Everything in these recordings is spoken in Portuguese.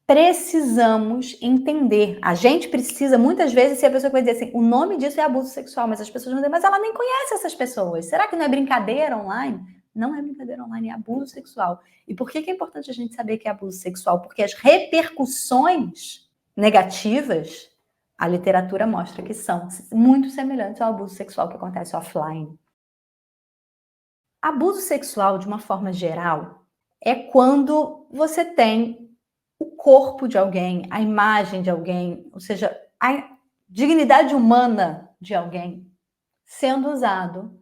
precisamos entender. A gente precisa, muitas vezes, ser a pessoa que vai dizer assim, o nome disso é abuso sexual, mas as pessoas vão dizer, mas ela nem conhece essas pessoas. Será que não é brincadeira online? Não é brincadeira online, é abuso sexual. E por que é importante a gente saber que é abuso sexual? Porque as repercussões negativas, a literatura mostra que são muito semelhantes ao abuso sexual que acontece offline. Abuso sexual, de uma forma geral, é quando você tem o corpo de alguém, a imagem de alguém, ou seja, a dignidade humana de alguém sendo usado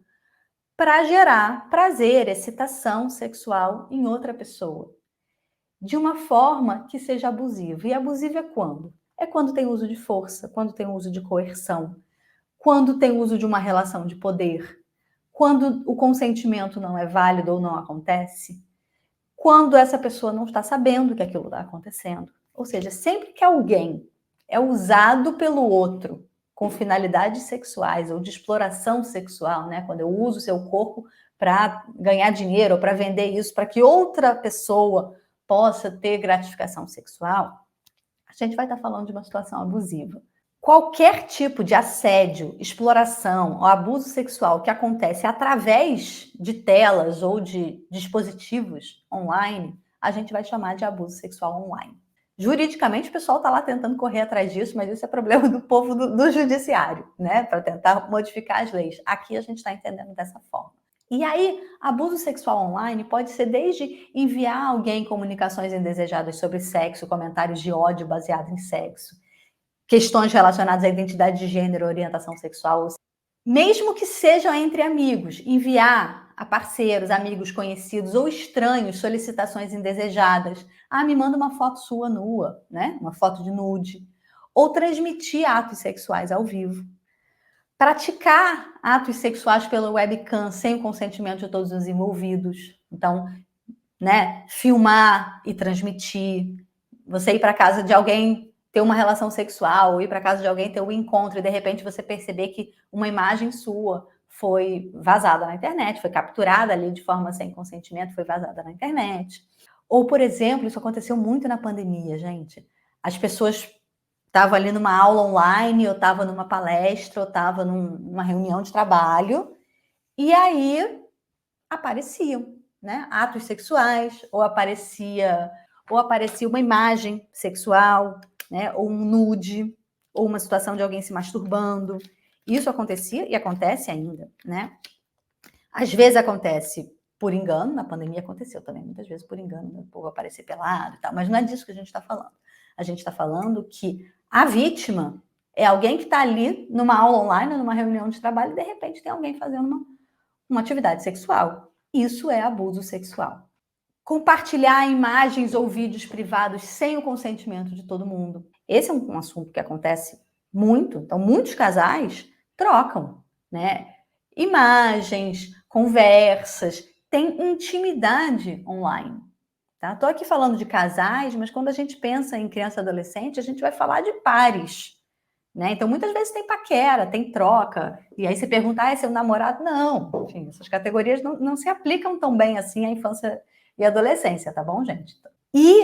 para gerar prazer, excitação sexual em outra pessoa, de uma forma que seja abusiva. E abusiva é quando? É quando tem uso de força, quando tem uso de coerção, quando tem uso de uma relação de poder, quando o consentimento não é válido ou não acontece, quando essa pessoa não está sabendo que aquilo está acontecendo. Ou seja, sempre que alguém é usado pelo outro com finalidades sexuais ou de exploração sexual, né? Quando eu uso o seu corpo para ganhar dinheiro ou para vender isso para que outra pessoa possa ter gratificação sexual, a gente vai estar falando de uma situação abusiva. Qualquer tipo de assédio, exploração ou abuso sexual que acontece através de telas ou de dispositivos online, a gente vai chamar de abuso sexual online. Juridicamente, o pessoal está lá tentando correr atrás disso, mas isso é problema do povo do judiciário, né? Para tentar modificar as leis. Aqui a gente está entendendo dessa forma. E aí, abuso sexual online pode ser desde enviar a alguém comunicações indesejadas sobre sexo, comentários de ódio baseado em sexo, questões relacionadas à identidade de gênero, orientação sexual, mesmo que sejam entre amigos, enviar a parceiros, amigos conhecidos ou estranhos solicitações indesejadas. Ah, me manda uma foto sua nua, né? Uma foto de nude. Ou transmitir atos sexuais ao vivo. Praticar atos sexuais pela webcam sem o consentimento de todos os envolvidos. Então, né, filmar e transmitir. Você ir para casa de alguém ter uma relação sexual, ou ir para casa de alguém ter um encontro e de repente você perceber que uma imagem sua foi vazada na internet, foi capturada ali de forma sem consentimento, foi vazada na internet. Ou, por exemplo, isso aconteceu muito na pandemia, gente. As pessoas estavam ali numa aula online, ou estavam numa palestra, ou estavam numa reunião de trabalho, e aí apareciam, né? Atos sexuais, ou aparecia uma imagem sexual, né? Ou um nude, ou uma situação de alguém se masturbando. Isso acontecia e acontece ainda, né? Às vezes acontece por engano, na pandemia aconteceu também, muitas vezes por engano, o povo aparecer pelado e tal, mas não é disso que a gente está falando. A gente está falando que a vítima é alguém que está ali numa aula online, numa reunião de trabalho, e de repente tem alguém fazendo uma atividade sexual. Isso é abuso sexual. Compartilhar imagens ou vídeos privados sem o consentimento de todo mundo. Esse é um assunto que acontece muito. Então, muitos casais trocam, né? Imagens, conversas, tem intimidade online. Tá? Tô aqui falando de casais, mas quando a gente pensa em criança e adolescente, a gente vai falar de pares. Né? Então, muitas vezes tem paquera, tem troca, e aí você pergunta, é seu namorado? Não, enfim, essas categorias não se aplicam tão bem assim à infância e adolescência, tá bom, gente? E,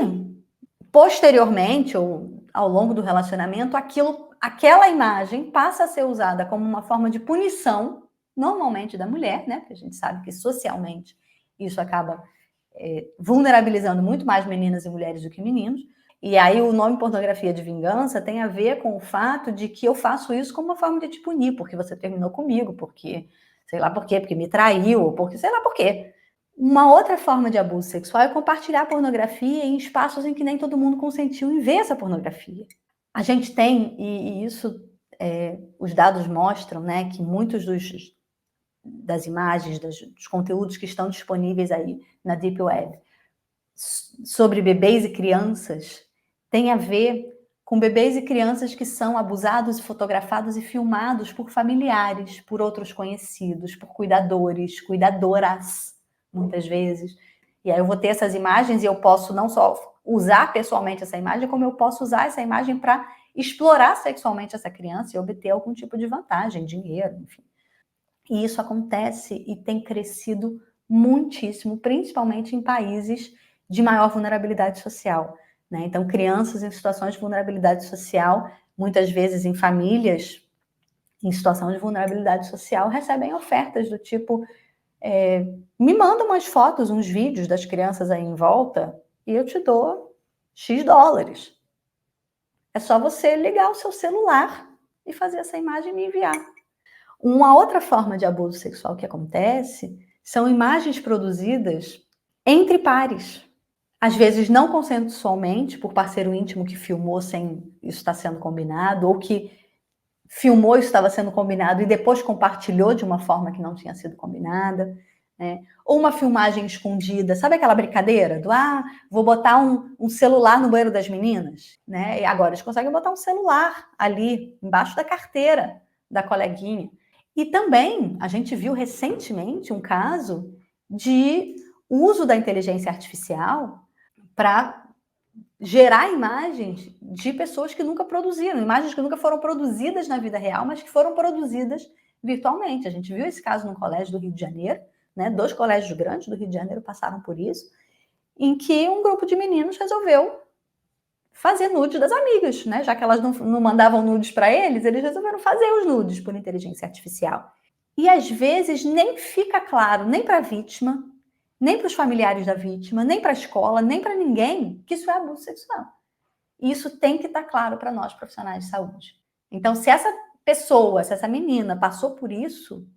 posteriormente, ou ao longo do relacionamento, aquela imagem passa a ser usada como uma forma de punição, normalmente da mulher, né? Porque a gente sabe que socialmente isso acaba vulnerabilizando muito mais meninas e mulheres do que meninos. E aí o nome pornografia de vingança tem a ver com o fato de que eu faço isso como uma forma de te punir, porque você terminou comigo, porque sei lá por quê, porque me traiu, ou porque sei lá por quê. Uma outra forma de abuso sexual é compartilhar pornografia em espaços em que nem todo mundo consentiu em ver essa pornografia. A gente tem, e isso os dados mostram, né, que muitos das imagens, dos conteúdos que estão disponíveis aí na Deep Web sobre bebês e crianças tem a ver com bebês e crianças que são abusados, fotografados e filmados por familiares, por outros conhecidos, por cuidadores, cuidadoras, muitas vezes. E aí eu vou ter essas imagens e eu posso não só usar pessoalmente essa imagem, como eu posso usar essa imagem para explorar sexualmente essa criança e obter algum tipo de vantagem, dinheiro, enfim. E isso acontece e tem crescido muitíssimo, principalmente em países de maior vulnerabilidade social. né? Então, crianças em situações de vulnerabilidade social, muitas vezes em famílias em situação de vulnerabilidade social, recebem ofertas do tipo, me manda umas fotos, uns vídeos das crianças aí em volta e eu te dou X dólares. É só você ligar o seu celular e fazer essa imagem e me enviar. Uma outra forma de abuso sexual que acontece são imagens produzidas entre pares. Às vezes não consensualmente, por parceiro íntimo que filmou sem isso estar sendo combinado, ou que filmou isso estava sendo combinado e depois compartilhou de uma forma que não tinha sido combinada, né? Ou uma filmagem escondida, sabe aquela brincadeira do vou botar um celular no banheiro das meninas, né? E agora eles conseguem botar um celular ali embaixo da carteira da coleguinha. E também a gente viu recentemente um caso de uso da inteligência artificial para gerar imagens de pessoas que nunca produziram, imagens que nunca foram produzidas na vida real, mas que foram produzidas virtualmente. A gente viu esse caso no colégio do Rio de Janeiro, né? 2 colégios grandes do Rio de Janeiro passaram por isso, em que um grupo de meninos resolveu fazer nudes das amigas, né? Já que elas não mandavam nudes para eles resolveram fazer os nudes por inteligência artificial. E às vezes nem fica claro, nem para a vítima, nem para os familiares da vítima, nem para a escola, nem para ninguém, que isso é abuso sexual. E isso tem que estar claro para nós, profissionais de saúde. Então, se essa pessoa, se essa menina passou por isso,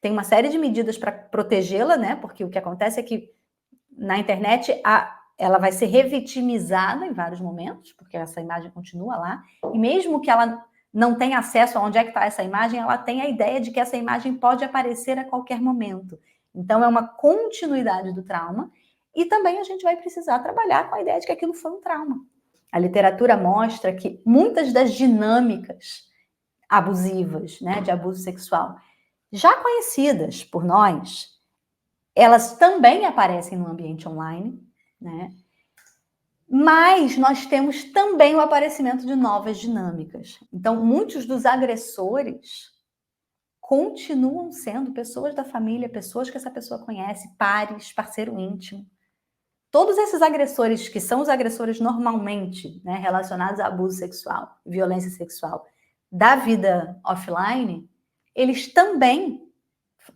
tem uma série de medidas para protegê-la, né? Porque o que acontece é que na internet ela vai ser revitimizada em vários momentos, porque essa imagem continua lá, e mesmo que ela não tenha acesso a onde é que está essa imagem, ela tem a ideia de que essa imagem pode aparecer a qualquer momento. Então, é uma continuidade do trauma, e também a gente vai precisar trabalhar com a ideia de que aquilo foi um trauma. A literatura mostra que muitas das dinâmicas abusivas, né, de abuso sexual, já conhecidas por nós, elas também aparecem no ambiente online, né? Mas nós temos também o aparecimento de novas dinâmicas. Então, muitos dos agressores continuam sendo pessoas da família, pessoas que essa pessoa conhece, pares, parceiro íntimo. Todos esses agressores, que são os agressores normalmente, né, relacionados a abuso sexual, violência sexual, da vida offline, eles também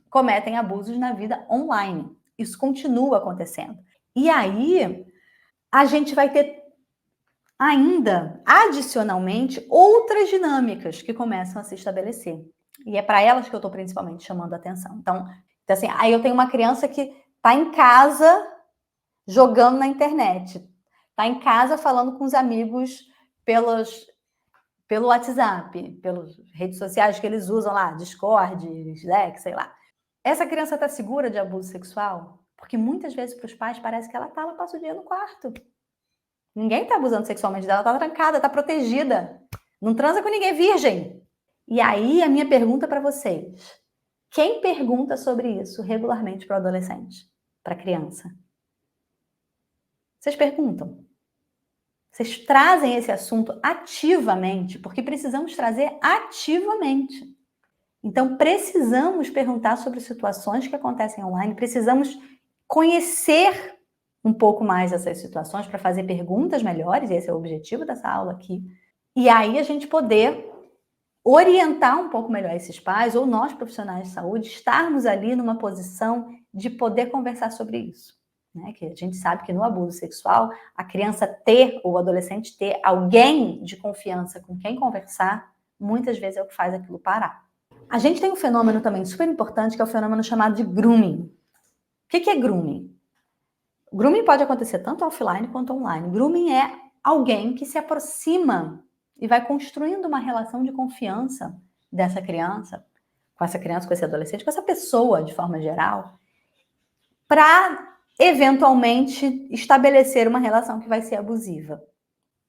cometem abusos na vida online. Isso continua acontecendo. E aí, a gente vai ter ainda, adicionalmente, outras dinâmicas que começam a se estabelecer. E é para elas que eu estou principalmente chamando a atenção. Então, assim, aí eu tenho uma criança que está em casa jogando na internet, está em casa falando com os amigos pelo WhatsApp, pelas redes sociais que eles usam lá, Discord, Slack, sei lá. Essa criança está segura de abuso sexual? Porque muitas vezes para os pais parece que ela passa o dia no quarto. Ninguém está abusando sexualmente dela, está trancada, está protegida. Não transa com ninguém virgem. E aí a minha pergunta para vocês: quem pergunta sobre isso regularmente para o adolescente, para a criança? Vocês perguntam? Vocês trazem esse assunto ativamente, porque precisamos trazer ativamente. Então, precisamos perguntar sobre situações que acontecem online, precisamos conhecer um pouco mais essas situações para fazer perguntas melhores, e esse é o objetivo dessa aula aqui. E aí a gente poder orientar um pouco melhor esses pais, ou nós, profissionais de saúde, estarmos ali numa posição de poder conversar sobre isso. Né? Que a gente sabe que no abuso sexual, a criança ter, ou o adolescente ter alguém de confiança com quem conversar, muitas vezes é o que faz aquilo parar. A gente tem um fenômeno também super importante, que é o fenômeno chamado de grooming. O que é grooming? Grooming pode acontecer tanto offline quanto online. Grooming é alguém que se aproxima e vai construindo uma relação de confiança dessa criança, com esse adolescente, com essa pessoa de forma geral, para eventualmente estabelecer uma relação que vai ser abusiva.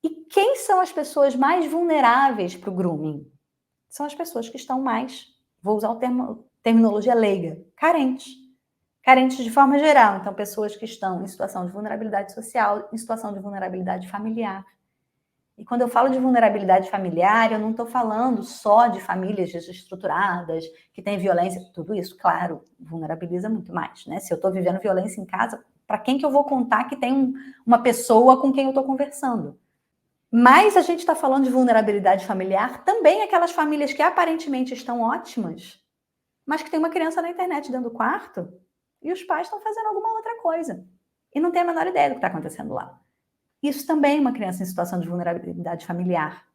E quem são as pessoas mais vulneráveis para o grooming? São as pessoas que estão mais, vou usar terminologia leiga, carentes. Carentes de forma geral. Então, pessoas que estão em situação de vulnerabilidade social, em situação de vulnerabilidade familiar. E quando eu falo de vulnerabilidade familiar, eu não estou falando só de famílias desestruturadas, que têm violência, tudo isso, claro, vulnerabiliza muito mais, né? Se eu estou vivendo violência em casa, Para quem que eu vou contar que tem uma pessoa com quem eu estou conversando? Mas a gente está falando de vulnerabilidade familiar, também aquelas famílias que aparentemente estão ótimas, mas que tem uma criança na internet dentro do quarto e os pais estão fazendo alguma outra coisa. E não tem a menor ideia do que está acontecendo lá. Isso também é uma criança em situação de vulnerabilidade familiar.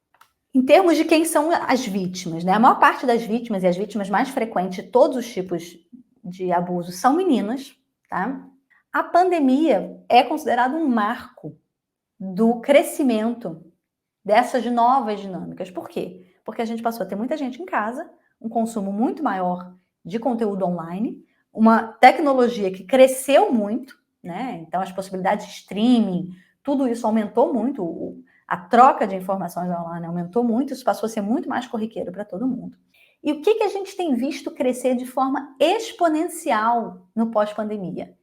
Em termos de quem são as vítimas, né? A maior parte das vítimas, e as vítimas mais frequentes de todos os tipos de abuso, são meninas, tá? A pandemia é considerada um marco do crescimento dessas novas dinâmicas. Por quê? Porque a gente passou a ter muita gente em casa, um consumo muito maior de conteúdo online, uma tecnologia que cresceu muito, né? Então as possibilidades de streaming, tudo isso aumentou muito, a troca de informações online aumentou muito, isso passou a ser muito mais corriqueiro para todo mundo. E o que a gente tem visto crescer de forma exponencial no pós-pandemia?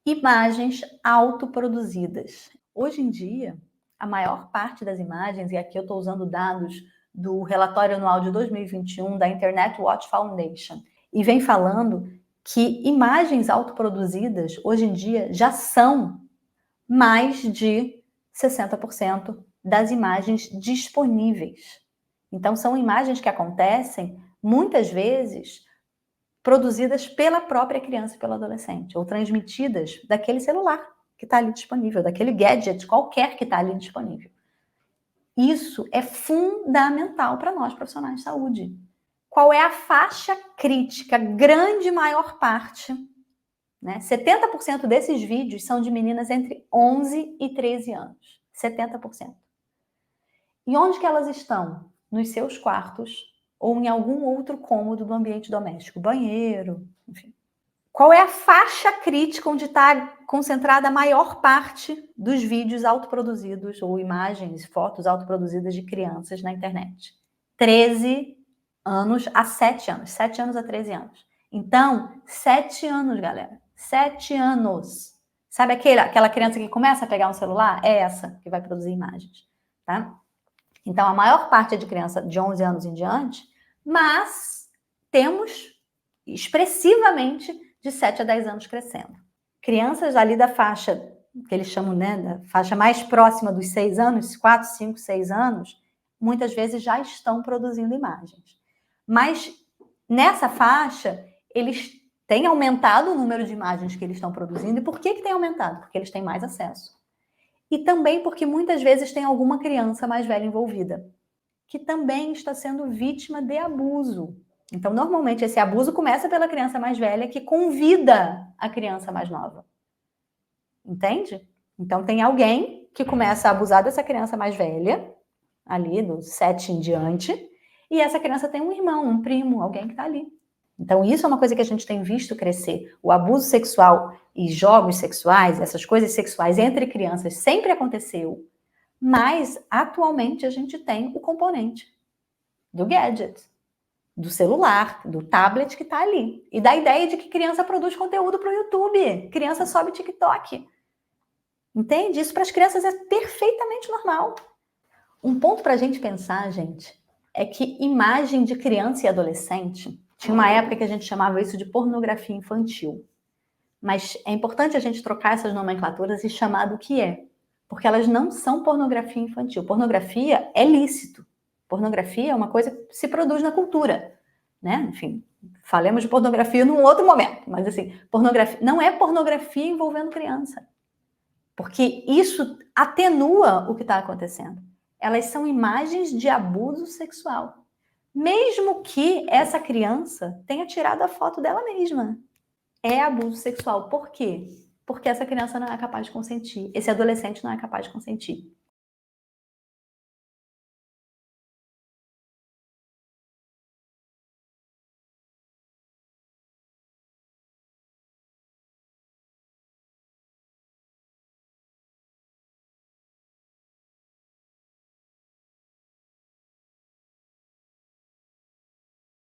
Imagens autoproduzidas. Hoje em dia, a maior parte das imagens, e aqui eu estou usando dados do relatório anual de 2021 da Internet Watch Foundation, e vem falando que imagens autoproduzidas, hoje em dia, já são mais de 60% das imagens disponíveis. Então, são imagens que acontecem, muitas vezes, produzidas pela própria criança e pelo adolescente, ou transmitidas daquele celular que está ali disponível, daquele gadget qualquer que está ali disponível. Isso é fundamental para nós, profissionais de saúde. Qual é a faixa crítica? Grande maior parte, né? 70% desses vídeos são de meninas entre 11 e 13 anos. 70%. E onde que elas estão? Nos seus quartos ou em algum outro cômodo do ambiente doméstico, banheiro, enfim. Qual é a faixa crítica onde está concentrada a maior parte dos vídeos autoproduzidos ou imagens, fotos autoproduzidas de crianças na internet? 13 anos a 7 anos. 7 anos a 13 anos. Então, 7 anos, galera. 7 anos. Sabe aquela criança que começa a pegar um celular? É essa que vai produzir imagens, tá? Então, a maior parte é de criança de 11 anos em diante, mas temos expressivamente de 7 a 10 anos crescendo. Crianças ali da faixa, que eles chamam, né, da faixa mais próxima dos 6 anos, 4, 5, 6 anos, muitas vezes já estão produzindo imagens. Mas nessa faixa, eles têm aumentado o número de imagens que eles estão produzindo. E por que tem aumentado? Porque eles têm mais acesso. E também porque muitas vezes tem alguma criança mais velha envolvida, que também está sendo vítima de abuso. Então, normalmente, esse abuso começa pela criança mais velha que convida a criança mais nova. Entende? Então, tem alguém que começa a abusar dessa criança mais velha, ali dos 7 em diante, e essa criança tem um irmão, um primo, alguém que está ali. Então, isso é uma coisa que a gente tem visto crescer. O abuso sexual e jogos sexuais, essas coisas sexuais entre crianças sempre aconteceu, mas atualmente a gente tem o componente do gadget, do celular, do tablet que está ali. E da ideia de que criança produz conteúdo para o YouTube, criança sobe TikTok. Entende? Isso para as crianças é perfeitamente normal. Um ponto para a gente pensar, gente, é que imagem de criança e adolescente, tinha uma época que a gente chamava isso de pornografia infantil. Mas é importante a gente trocar essas nomenclaturas e chamar do que é. Porque elas não são pornografia infantil. Pornografia é lícito. Pornografia é uma coisa que se produz na cultura, né? Enfim, falemos de pornografia num outro momento. Mas assim, pornografia não é pornografia envolvendo criança. Porque isso atenua o que está acontecendo. Elas são imagens de abuso sexual. Mesmo que essa criança tenha tirado a foto dela mesma. É abuso sexual. Por quê? Porque essa criança não é capaz de consentir. Esse adolescente não é capaz de consentir.